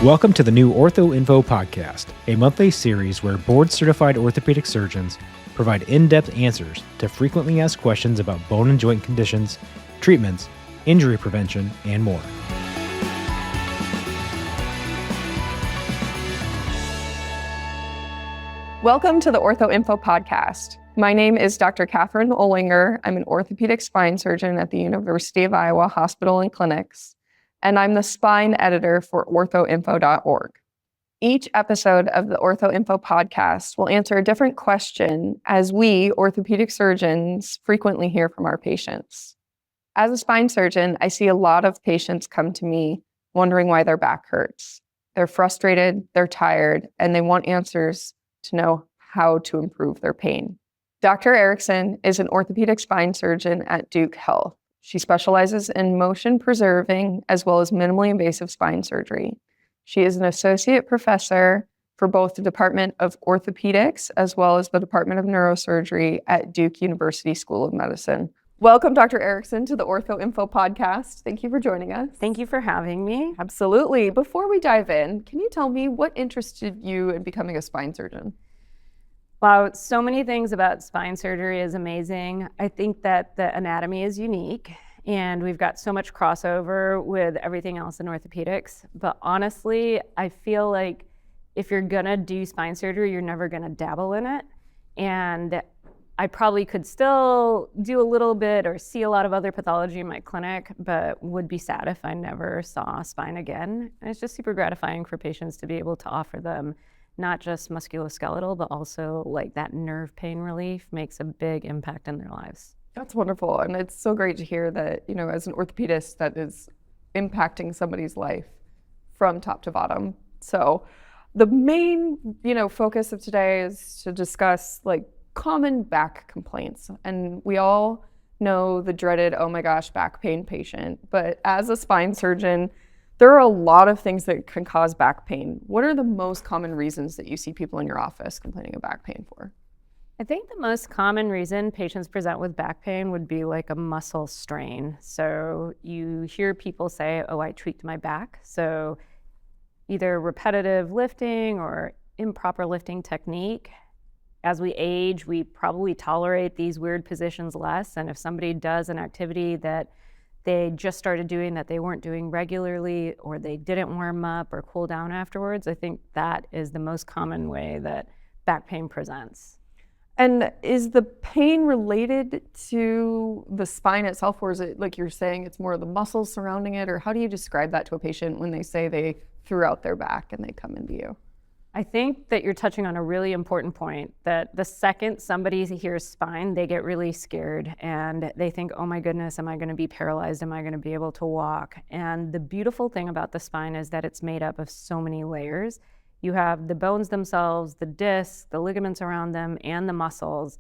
Welcome to the new Ortho Info podcast, a monthly series where board-certified orthopedic surgeons provide in-depth answers to frequently asked questions about bone and joint conditions, treatments, injury prevention, and more. Welcome to the Ortho Info podcast. My name is Dr. Catherine Olinger. I'm an orthopedic spine surgeon at the University of Iowa Hospital and Clinics, and I'm the spine editor for orthoinfo.org. Each episode of the Ortho Info podcast will answer a different question as we, orthopedic surgeons, frequently hear from our patients. As a spine surgeon, I see a lot of patients come to me wondering why their back hurts. They're frustrated, they're tired, and they want answers to know how to improve their pain. Dr. Erickson is an orthopedic spine surgeon at Duke Health. She specializes in motion preserving as well as minimally invasive spine surgery. She is an associate professor for both the Department of Orthopedics as well as the Department of Neurosurgery at Duke University School of Medicine. Welcome, Dr. Erickson, to the Ortho Info podcast. Thank you for joining us. Thank you for having me. Absolutely. Before we dive in, can you tell me what interested you in becoming a spine surgeon? Wow, so many things about spine surgery is amazing. I think that the anatomy is unique and we've got so much crossover with everything else in orthopedics. But honestly, I feel like if you're gonna do spine surgery, you're never gonna dabble in it. And I probably could still do a little bit or see a lot of other pathology in my clinic, but would be sad if I never saw spine again. And it's just super gratifying for patients to be able to offer them not just musculoskeletal, but also like that nerve pain relief makes a big impact in their lives. That's wonderful. And it's so great to hear that, as an orthopedist, that is impacting somebody's life from top to bottom. So the main, focus of today is to discuss common back complaints. And we all know the dreaded, oh my gosh, back pain patient. But as a spine surgeon, there are a lot of things that can cause back pain. What are the most common reasons that you see people in your office complaining of back pain for? I think the most common reason patients present with back pain would be like a muscle strain. So you hear people say, oh, I tweaked my back. So either repetitive lifting or improper lifting technique. As we age, we probably tolerate these weird positions less. And if somebody does an activity that they just started doing that they weren't doing regularly, or they didn't warm up or cool down afterwards, I think that is the most common way that back pain presents. And is the pain related to the spine itself, or is it like you're saying it's more of the muscles surrounding it, or how do you describe that to a patient when they say they threw out their back and they come into you? I think that you're touching on a really important point, that the second somebody hears spine, they get really scared and they think, oh my goodness, am I going to be paralyzed? Am I going to be able to walk? And the beautiful thing about the spine is that it's made up of so many layers. You have the bones themselves, the discs, the ligaments around them, and the muscles.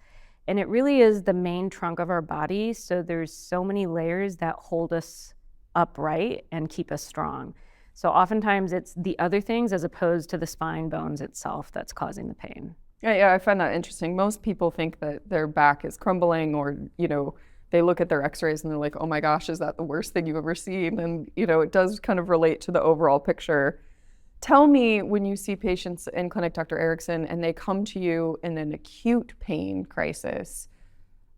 And it really is the main trunk of our body. So there's so many layers that hold us upright and keep us strong. So oftentimes it's the other things as opposed to the spine bones itself that's causing the pain. Yeah, I find that interesting. Most people think that their back is crumbling, or, they look at their x-rays and they're like, oh my gosh, is that the worst thing you've ever seen? And, it does kind of relate to the overall picture. Tell me, when you see patients in clinic, Dr. Erickson, and they come to you in an acute pain crisis,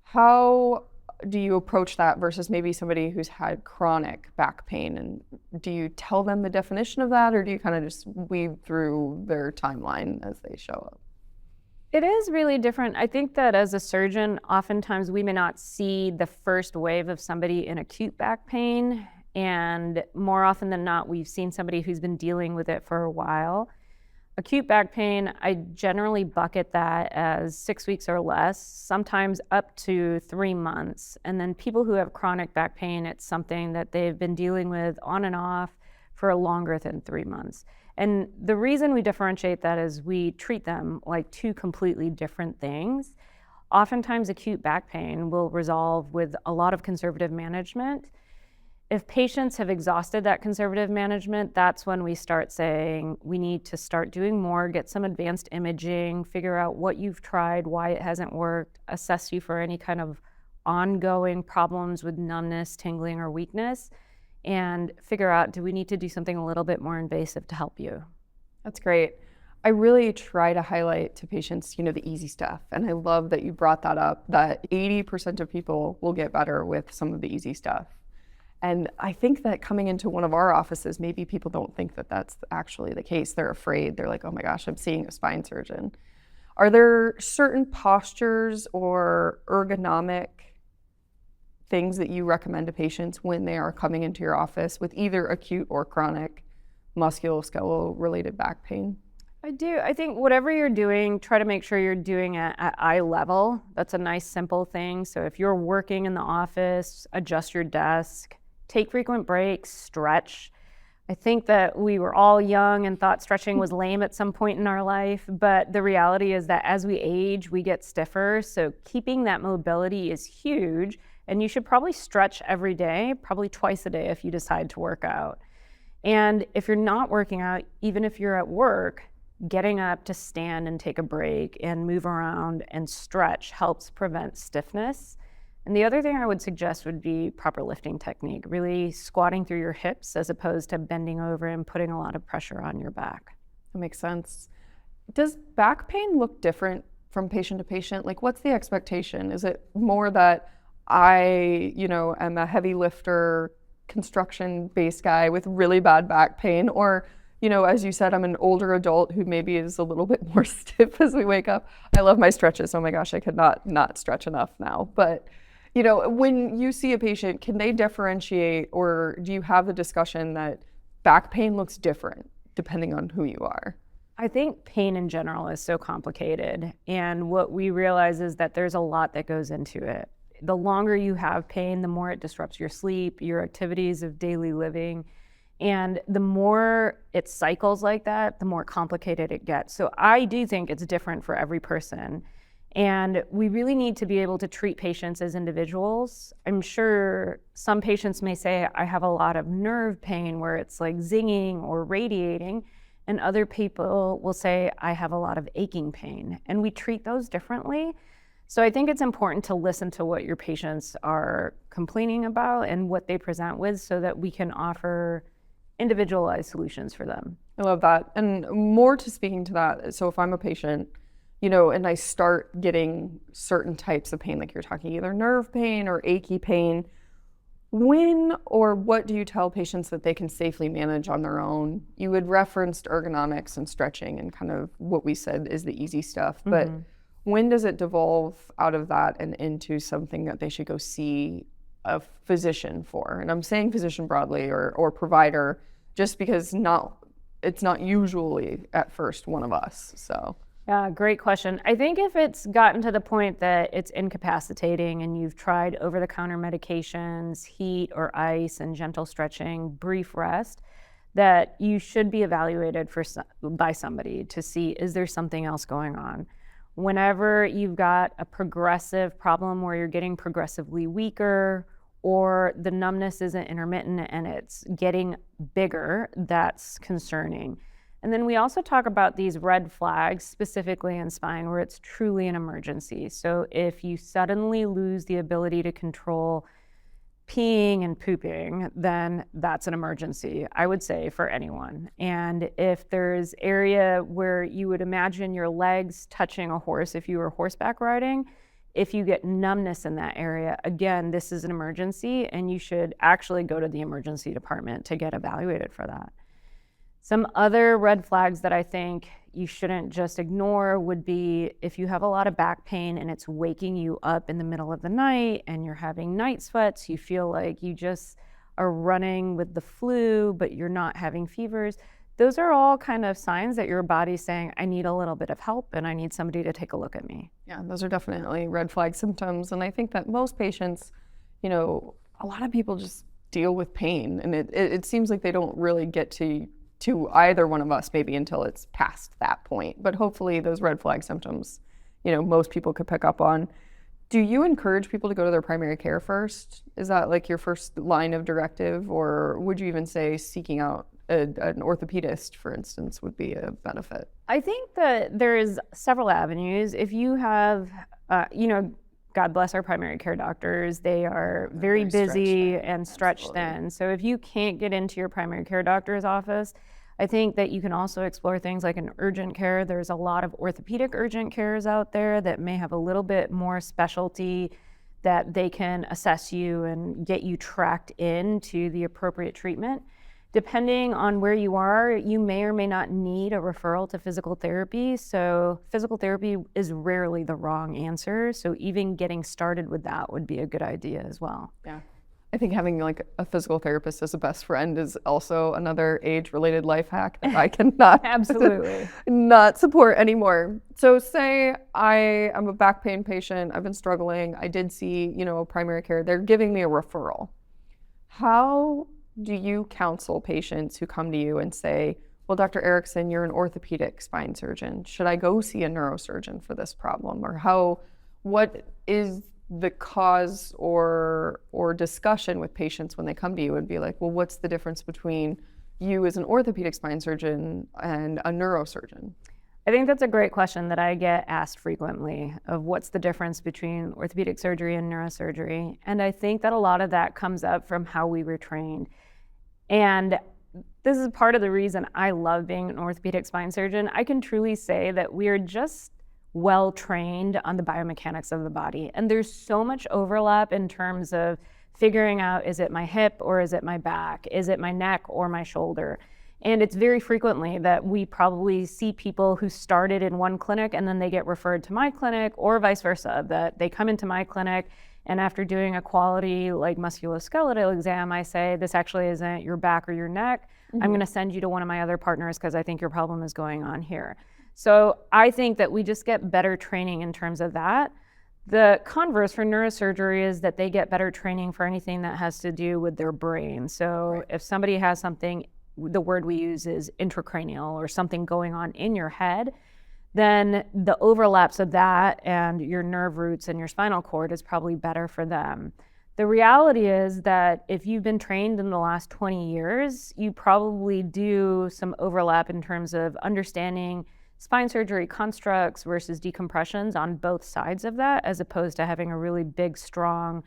how do you approach that versus maybe somebody who's had chronic back pain? And do you tell them the definition of that, or do you kind of just weave through their timeline as they show up? It is really different. I think that as a surgeon, oftentimes we may not see the first wave of somebody in acute back pain. And more often than not, we've seen somebody who's been dealing with it for a while. Acute back pain, I generally bucket that as 6 weeks or less, sometimes up to 3 months. And then people who have chronic back pain, it's something that they've been dealing with on and off for longer than 3 months. And the reason we differentiate that is we treat them like two completely different things. Oftentimes acute back pain will resolve with a lot of conservative management. If patients have exhausted that conservative management, that's when we start saying we need to start doing more, get some advanced imaging, figure out what you've tried, why it hasn't worked, assess you for any kind of ongoing problems with numbness, tingling, or weakness. and figure out, do we need to do something a little bit more invasive to help you? That's great. I really try to highlight to patients, the easy stuff. And I love that you brought that up, that 80% of people will get better with some of the easy stuff. And I think that coming into one of our offices, maybe people don't think that that's actually the case. They're afraid. They're like, oh my gosh, I'm seeing a spine surgeon. Are there certain postures or ergonomic things that you recommend to patients when they are coming into your office with either acute or chronic musculoskeletal related back pain? I do. I think whatever you're doing, try to make sure you're doing it at eye level. That's a nice, simple thing. So if you're working in the office, adjust your desk, take frequent breaks, stretch. I think that we were all young and thought stretching was lame at some point in our life, but the reality is that as we age, we get stiffer. So keeping that mobility is huge, and you should probably stretch every day, probably twice a day if you decide to work out. And if you're not working out, even if you're at work, getting up to stand and take a break and move around and stretch helps prevent stiffness. And the other thing I would suggest would be proper lifting technique, really squatting through your hips as opposed to bending over and putting a lot of pressure on your back. That makes sense. Does back pain look different from patient to patient? Like, what's the expectation? Is it more that I, am a heavy lifter, construction-based guy with really bad back pain, or as you said, I'm an older adult who maybe is a little bit more stiff as we wake up. I love my stretches. Oh my gosh, I could not stretch enough now. But, when you see a patient, can they differentiate, or do you have the discussion that back pain looks different depending on who you are? I think pain in general is so complicated. And what we realize is that there's a lot that goes into it. The longer you have pain, the more it disrupts your sleep, your activities of daily living. And the more it cycles like that, the more complicated it gets. So I do think it's different for every person. And we really need to be able to treat patients as individuals. I'm sure some patients may say, I have a lot of nerve pain where it's like zinging or radiating. And other people will say, I have a lot of aching pain. And we treat those differently. So I think it's important to listen to what your patients are complaining about and what they present with so that we can offer individualized solutions for them. I love that. And more to speaking to that, so if I'm a patient, and I start getting certain types of pain, like you're talking either nerve pain or achy pain, when or what do you tell patients that they can safely manage on their own? You had referenced ergonomics and stretching and kind of what we said is the easy stuff, but when does it devolve out of that and into something that they should go see a physician for? And I'm saying physician broadly or provider, just because it's not usually at first one of us. So yeah, great question. I think if it's gotten to the point that it's incapacitating and you've tried over-the-counter medications, heat or ice and gentle stretching, brief rest, that you should be evaluated by somebody to see, is there something else going on? Whenever you've got a progressive problem where you're getting progressively weaker or the numbness isn't intermittent and it's getting bigger, that's concerning. And then we also talk about these red flags, specifically in spine, where it's truly an emergency. So if you suddenly lose the ability to control peeing and pooping, then that's an emergency, I would say, for anyone. And if there's area where you would imagine your legs touching a horse if you were horseback riding, if you get numbness in that area, again, this is an emergency and you should actually go to the emergency department to get evaluated for that. Some other red flags that I think you shouldn't just ignore would be if you have a lot of back pain and it's waking you up in the middle of the night and you're having night sweats, you feel like you just are running with the flu, but you're not having fevers. Those are all kind of signs that your body's saying, I need a little bit of help and I need somebody to take a look at me. Yeah, those are definitely red flag symptoms. And I think that most patients, a lot of people just deal with pain, and it seems like they don't really get to either one of us maybe until it's past that point. But hopefully those red flag symptoms, most people could pick up on. Do you encourage people to go to their primary care first? Is that like your first line of directive, or would you even say seeking out an orthopedist, for instance, would be a benefit? I think that there is several avenues. If you have, God bless our primary care doctors. They are very busy and stretched thin. So if you can't get into your primary care doctor's office, I think that you can also explore things like an urgent care. There's a lot of orthopedic urgent cares out there that may have a little bit more specialty that they can assess you and get you tracked into the appropriate treatment. Depending on where you are, you may or may not need a referral to physical therapy. So physical therapy is rarely the wrong answer. So even getting started with that would be a good idea as well. Yeah. I think having like a physical therapist as a best friend is also another age-related life hack that I cannot Absolutely not support anymore. So say I am a back pain patient, I've been struggling, I did see, a primary care, they're giving me a referral. How do you counsel patients who come to you and say, well, Dr. Erickson, you're an orthopedic spine surgeon. Should I go see a neurosurgeon for this problem? Or what is the cause or discussion with patients when they come to you and be like, well, what's the difference between you as an orthopedic spine surgeon and a neurosurgeon? I think that's a great question that I get asked frequently of what's the difference between orthopedic surgery and neurosurgery. And I think that a lot of that comes up from how we were trained. And this is part of the reason I love being an orthopedic spine surgeon. I can truly say that we are just well trained on the biomechanics of the body. And there's so much overlap in terms of figuring out, is it my hip or is it my back? Is it my neck or my shoulder? And it's very frequently that we probably see people who started in one clinic and then they get referred to my clinic, or vice versa, that they come into my clinic and after doing a quality like musculoskeletal exam, I say, this actually isn't your back or your neck. I'm going to send you to one of my other partners because I think your problem is going on here. So I think that we just get better training in terms of that. The converse for neurosurgery is that they get better training for anything that has to do with their brain. So if somebody has something, the word we use is intracranial or something going on in your head, then the overlaps of that and your nerve roots and your spinal cord is probably better for them. The reality is that if you've been trained in the last 20 years, you probably do some overlap in terms of understanding spine surgery constructs versus decompressions on both sides of that, as opposed to having a really big, strong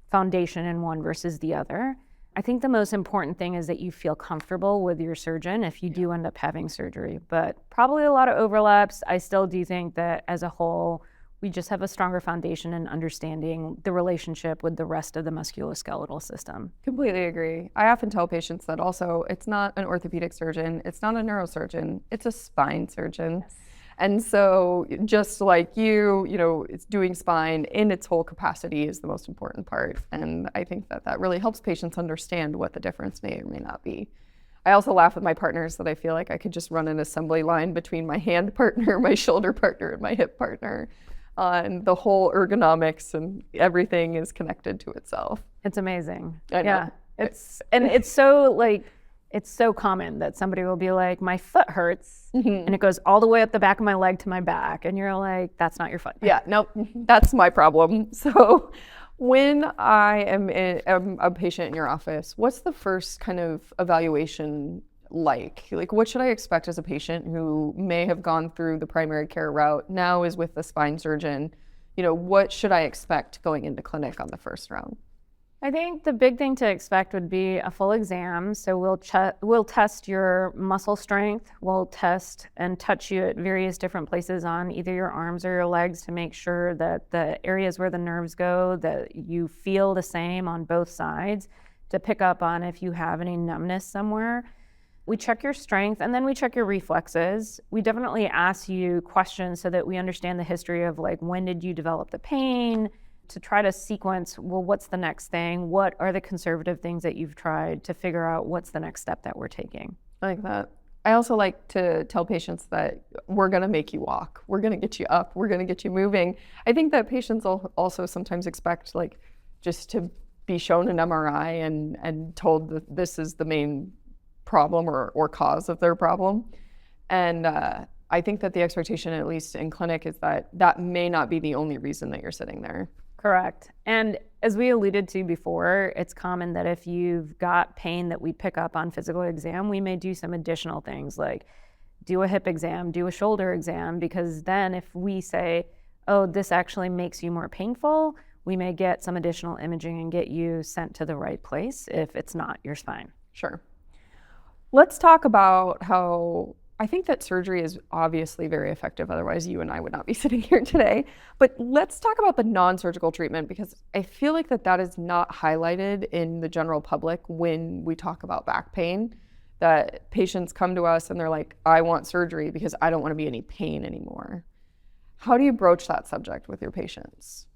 foundation in one versus the other. I think the most important thing is that you feel comfortable with your surgeon if you do end up having surgery, but probably a lot of overlaps. I still do think that as a whole, we just have a stronger foundation in understanding the relationship with the rest of the musculoskeletal system. Completely agree. I often tell patients that also it's not an orthopedic surgeon, it's not a neurosurgeon, it's a spine surgeon. Yes. And so just like it's doing spine in its whole capacity is the most important part. And I think that really helps patients understand what the difference may or may not be. I also laugh with my partners that I feel like I could just run an assembly line between my hand partner, my shoulder partner, and my hip partner. And the whole ergonomics and everything is connected to itself. It's amazing. I know. Yeah, it's so common that somebody will be like, my foot hurts, and it goes all the way up the back of my leg to my back, and you're like, that's not your foot. Yeah, nope, that's my problem. So when I am a patient in your office, what's the first kind of evaluation like what should I expect as a patient who may have gone through the primary care route, now is with the spine surgeon? What should I expect going into clinic on the first round? I think the big thing to expect would be a full exam. So we'll test your muscle strength. We'll test and touch you at various different places on either your arms or your legs to make sure that the areas where the nerves go, that you feel the same on both sides, to pick up on if you have any numbness somewhere. We check your strength, and then we check your reflexes. We definitely ask you questions so that we understand the history of when did you develop the pain, to try to sequence, well, what's the next thing? What are the conservative things that you've tried to figure out what's the next step that we're taking? I like that. I also like to tell patients that we're going to make you walk. We're going to get you up. We're going to get you moving. I think that patients also sometimes expect just to be shown an MRI and told that this is the main problem or cause of their problem. And I think that the expectation, at least in clinic, is that may not be the only reason that you're sitting there. Correct. And as we alluded to before, it's common that if you've got pain that we pick up on physical exam, we may do some additional things like do a hip exam, do a shoulder exam, because then if we say, oh, this actually makes you more painful, we may get some additional imaging and get you sent to the right place if it's not your spine. Sure. Let's talk about how I think that surgery is obviously very effective. Otherwise, you and I would not be sitting here today. But let's talk about the non-surgical treatment, because I feel like that is not highlighted in the general public when we talk about back pain. That patients come to us and they're like, I want surgery because I don't want to be in any pain anymore. How do you broach that subject with your patients?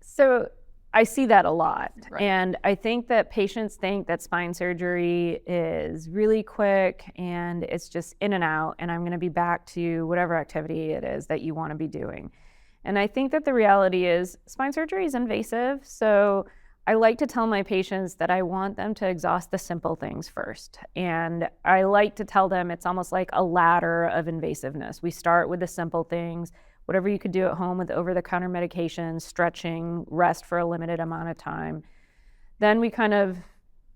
So I see that a lot. Right. And I think that patients think that spine surgery is really quick and it's just in and out, and I'm going to be back to whatever activity it is that you want to be doing. And I think that the reality is spine surgery is invasive. So I like to tell my patients that I want them to exhaust the simple things first. And I like to tell them it's almost like a ladder of invasiveness. We start with the simple things, whatever you could do at home with over-the-counter medications, stretching, rest for a limited amount of time. Then we kind of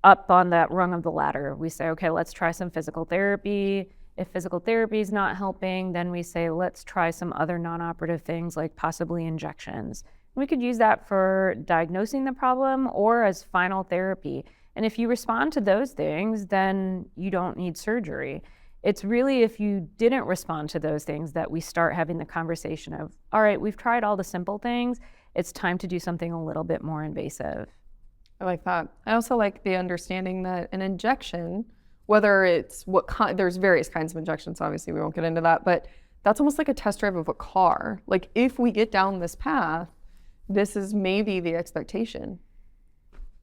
up on that rung of the ladder. We say, okay, let's try some physical therapy. If physical therapy is not helping, then we say, let's try some other non-operative things like possibly injections. We could use that for diagnosing the problem or as final therapy. And if you respond to those things, then you don't need surgery. It's really if you didn't respond to those things that we start having the conversation of, all right, we've tried all the simple things. It's time to do something a little bit more invasive. I like that. I also like the understanding that an injection, whether it's there's various kinds of injections, obviously we won't get into that, but that's almost like a test drive of a car. Like if we get down this path, this is maybe the expectation.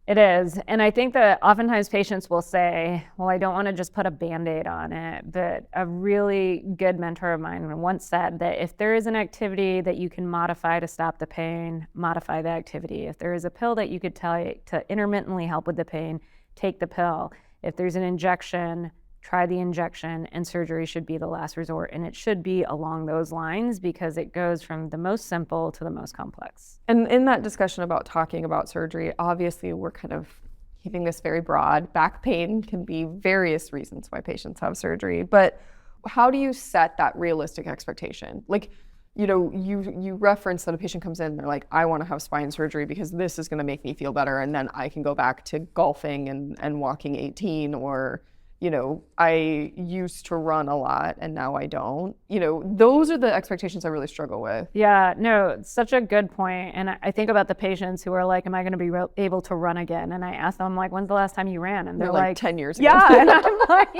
It is. And I think that oftentimes patients will say, well, I don't want to just put a Band-Aid on it. But a really good mentor of mine once said that if there is an activity that you can modify to stop the pain, modify the activity. If there is a pill that you could take to intermittently help with the pain, take the pill. If there's an injection, try the injection, and surgery should be the last resort. And it should be along those lines because it goes from the most simple to the most complex. And in that discussion about talking about surgery, obviously we're kind of keeping this very broad. Back pain can be various reasons why patients have surgery, but how do you set that realistic expectation? Like, you know, you reference that a patient comes in and they're like, I want to have spine surgery because this is going to make me feel better, and then I can go back to golfing and walking 18, or you know, I used to run a lot and now I don't. You know, those are the expectations I really struggle with. Yeah, no, it's such a good point. And I think about the patients who are like, am I going to be able to run again? And I ask them, like, when's the last time you ran? And they're like 10 years ago. Yeah, and I'm like,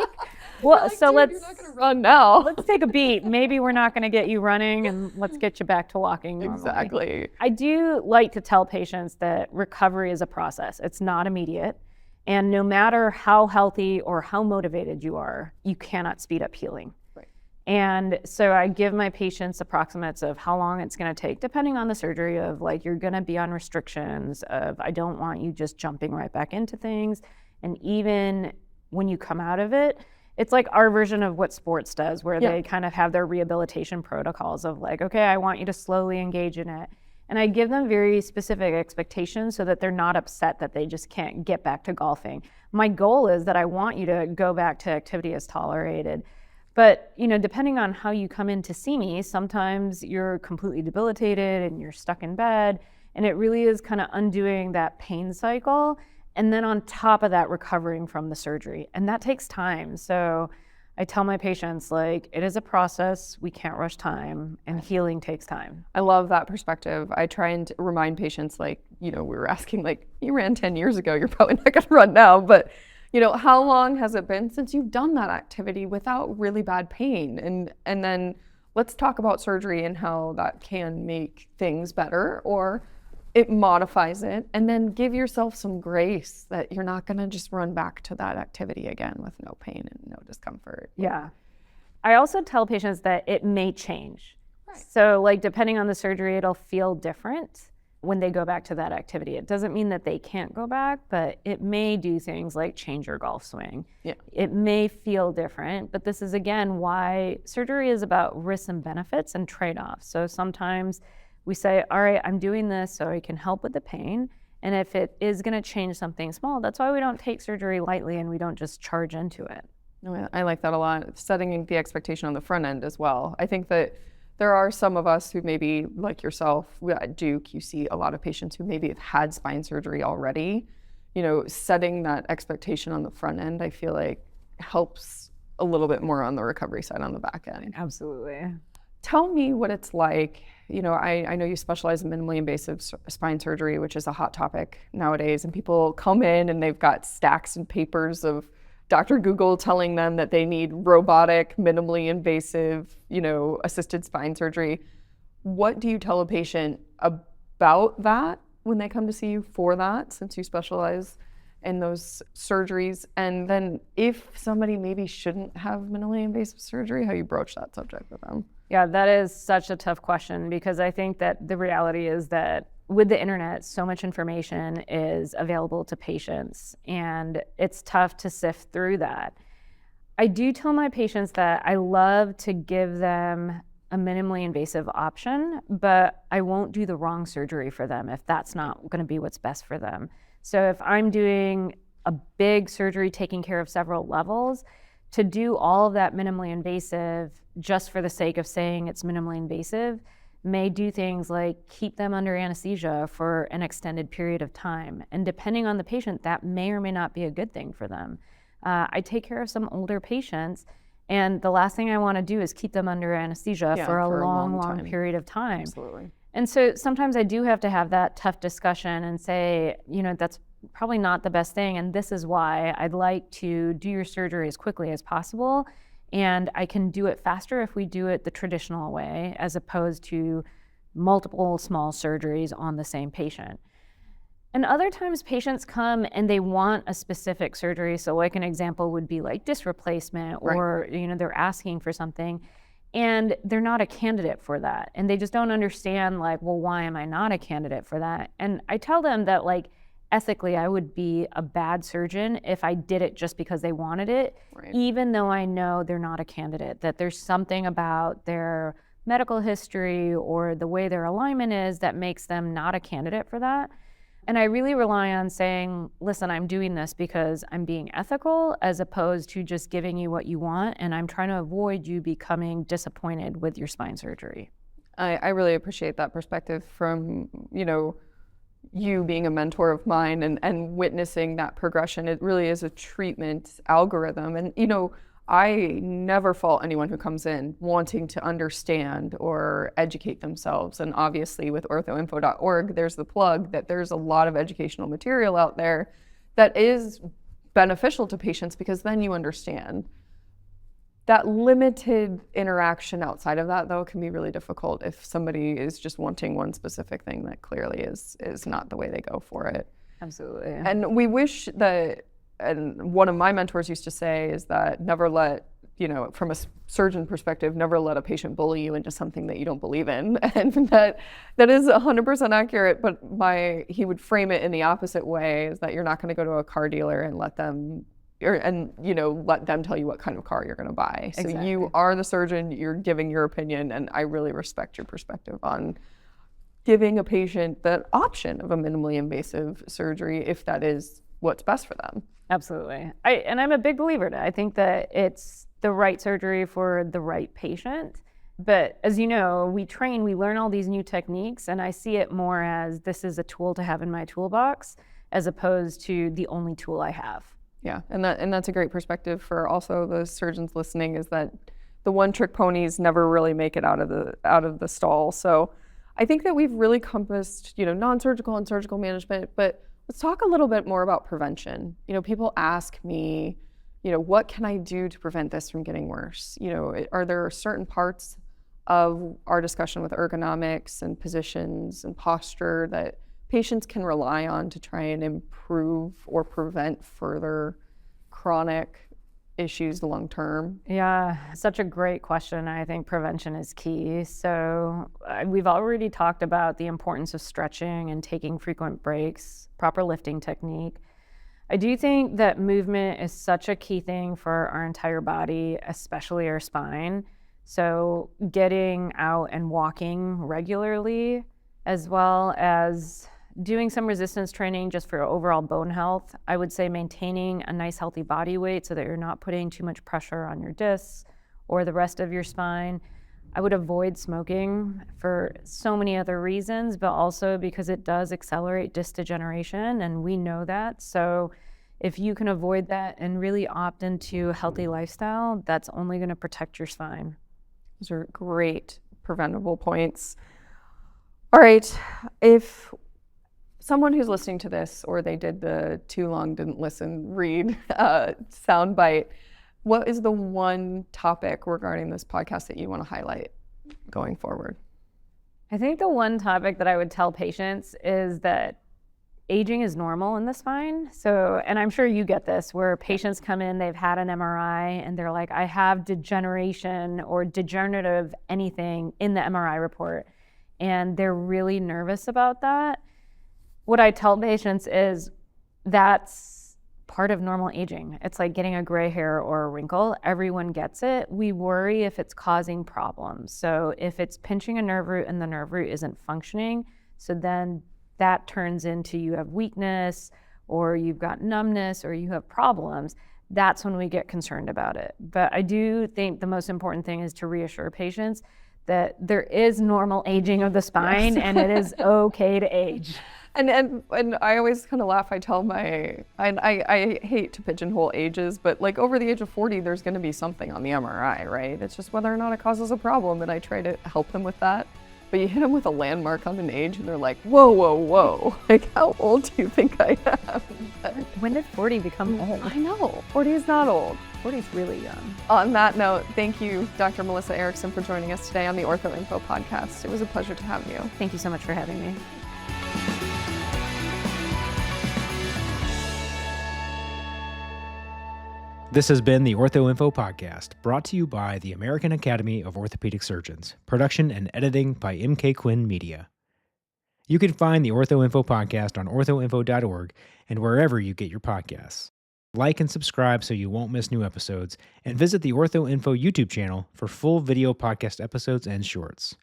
well, like, so you're not going to run now. Let's take a beat. Maybe we're not going to get you running, and let's get you back to walking normally. Exactly. I do like to tell patients that recovery is a process. It's not immediate. And no matter how healthy or how motivated you are, you cannot speed up healing. Right. And so I give my patients approximates of how long it's going to take, depending on the surgery, of like, you're going to be on restrictions of, I don't want you just jumping right back into things. And even when you come out of it, it's like our version of what sports does, where they kind of have their rehabilitation protocols of like, okay, I want you to slowly engage in it. And I give them very specific expectations so that they're not upset that they just can't get back to golfing. My goal is that I want you to go back to activity as tolerated. But, you know, depending on how you come in to see me, sometimes you're completely debilitated and you're stuck in bed. And it really is kind of undoing that pain cycle. And then on top of that, recovering from the surgery. And that takes time. So I tell my patients, like, it is a process. We can't rush time, and healing takes time. I love that perspective. I try and remind patients, like, you know, we were asking, like, you ran 10 years ago, you're probably not going to run now, but, you know, how long has it been since you've done that activity without really bad pain? And then let's talk about surgery and how that can make things better, or it modifies it, and then give yourself some grace that you're not going to just run back to that activity again with no pain and no discomfort. Yeah. I also tell patients that it may change. Right. So, like, depending on the surgery, it'll feel different when they go back to that activity. It doesn't mean that they can't go back, but it may do things like change your golf swing. Yeah. It may feel different, but this is, again, why surgery is about risks and benefits and trade-offs. So sometimes we say, all right, I'm doing this so I can help with the pain. And if it is going to change something small, that's why we don't take surgery lightly and we don't just charge into it. No, I like that a lot. Setting the expectation on the front end as well. I think that there are some of us who maybe, like yourself, at Duke, you see a lot of patients who maybe have had spine surgery already. Setting that expectation on the front end, I feel like helps a little bit more on the recovery side on the back end. Absolutely. Tell me what it's like. I know you specialize in minimally invasive spine surgery, which is a hot topic nowadays, and people come in and they've got stacks and papers of Dr. Google telling them that they need robotic, minimally invasive, assisted spine surgery. What do you tell a patient about that when they come to see you for that, since you specialize in those surgeries? And then if somebody maybe shouldn't have minimally invasive surgery, how you broach that subject with them? Yeah, that is such a tough question, because I think that the reality is that with the internet, so much information is available to patients, and it's tough to sift through that. I do tell my patients that I love to give them a minimally invasive option, but I won't do the wrong surgery for them if that's not going to be what's best for them. So if I'm doing a big surgery taking care of several levels, to do all of that minimally invasive just for the sake of saying it's minimally invasive may do things like keep them under anesthesia for an extended period of time. And depending on the patient, that may or may not be a good thing for them. I take care of some older patients, and the last thing I want to do is keep them under anesthesia for a long period of time. Absolutely. And so sometimes I do have to have that tough discussion and say, that's probably not the best thing, and this is why. I'd like to do your surgery as quickly as possible, and I can do it faster if we do it the traditional way, as opposed to multiple small surgeries on the same patient. And other times patients come and they want a specific surgery. So like an example would be like disc replacement, or they're asking for something and they're not a candidate for that. And they just don't understand, like, well, why am I not a candidate for that? And I tell them that, like, ethically, I would be a bad surgeon if I did it just because they wanted it, even though I know they're not a candidate, that there's something about their medical history or the way their alignment is that makes them not a candidate for that. And I really rely on saying, listen, I'm doing this because I'm being ethical, as opposed to just giving you what you want, and I'm trying to avoid you becoming disappointed with your spine surgery. I really appreciate that perspective from, you being a mentor of mine and witnessing that progression. It really is a treatment algorithm. And, I never fault anyone who comes in wanting to understand or educate themselves. And obviously with orthoinfo.org, there's the plug that there's a lot of educational material out there that is beneficial to patients, because then you understand. That limited interaction outside of that, though, can be really difficult if somebody is just wanting one specific thing that clearly is not the way they go for it. Absolutely. And we wish that, and one of my mentors used to say is that never let, from a surgeon perspective, never let a patient bully you into something that you don't believe in. And that is 100% accurate, but he would frame it in the opposite way, is that you're not going to go to a car dealer and let them tell you what kind of car you're going to buy. Exactly. So you are the surgeon, you're giving your opinion, and I really respect your perspective on giving a patient the option of a minimally invasive surgery if that is what's best for them. Absolutely. I'm a big believer in it. I think that it's the right surgery for the right patient. But as you know, we learn all these new techniques, and I see it more as this is a tool to have in my toolbox, as opposed to the only tool I have. Yeah, and that's a great perspective for also the surgeons listening, is that the one-trick ponies never really make it out of the stall. So I think that we've really compassed, non-surgical and surgical management, but let's talk a little bit more about prevention. People ask me, what can I do to prevent this from getting worse? Are there certain parts of our discussion with ergonomics and positions and posture that patients can rely on to try and improve or prevent further chronic issues long term? Yeah, such a great question. I think prevention is key. So we've already talked about the importance of stretching and taking frequent breaks, proper lifting technique. I do think that movement is such a key thing for our entire body, especially our spine. So getting out and walking regularly, as well as doing some resistance training just for overall bone health. I would say maintaining a nice healthy body weight so that you're not putting too much pressure on your discs or the rest of your spine. I would avoid smoking for so many other reasons, but also because it does accelerate disc degeneration, and we know that. So if you can avoid that and really opt into a healthy lifestyle, that's only going to protect your spine. Those are great preventable points. All right, if someone who's listening to this, or they did the too long didn't listen read soundbite, what is the one topic regarding this podcast that you want to highlight going forward? I think the one topic that I would tell patients is that aging is normal in the spine. So, and I'm sure you get this, where patients come in, they've had an MRI, and they're like, I have degeneration or degenerative anything in the MRI report. And they're really nervous about that. What I tell patients is that's part of normal aging. It's like getting a gray hair or a wrinkle. Everyone gets it. We worry if it's causing problems. So if it's pinching a nerve root and the nerve root isn't functioning, so then that turns into you have weakness, or you've got numbness, or you have problems. That's when we get concerned about it. But I do think the most important thing is to reassure patients that there is normal aging of the spine. Yes. And it is okay to age. And I always kind of laugh. I tell I hate to pigeonhole ages, but like over the age of 40, there's going to be something on the MRI, right? It's just whether or not it causes a problem, and I try to help them with that. But you hit them with a landmark on an age, and they're like, whoa, whoa, whoa. Like, how old do you think I am? When did 40 become old? I know. 40 is not old. 40 is really young. On that note, thank you, Dr. Melissa Erickson, for joining us today on the Ortho Info podcast. It was a pleasure to have you. Thank you so much for having me. This has been the Ortho Info Podcast, brought to you by the American Academy of Orthopedic Surgeons. Production and editing by MK Quinn Media. You can find the Ortho Info Podcast on orthoinfo.org and wherever you get your podcasts. Like and subscribe so you won't miss new episodes, and visit the Ortho Info YouTube channel for full video podcast episodes and shorts.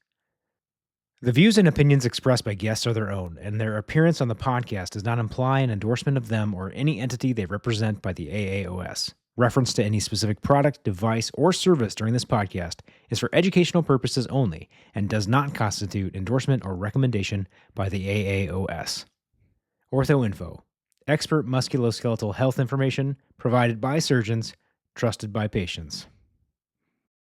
The views and opinions expressed by guests are their own, and their appearance on the podcast does not imply an endorsement of them or any entity they represent by the AAOS. Reference to any specific product, device, or service during this podcast is for educational purposes only and does not constitute endorsement or recommendation by the AAOS. Ortho Info, expert musculoskeletal health information provided by surgeons, trusted by patients.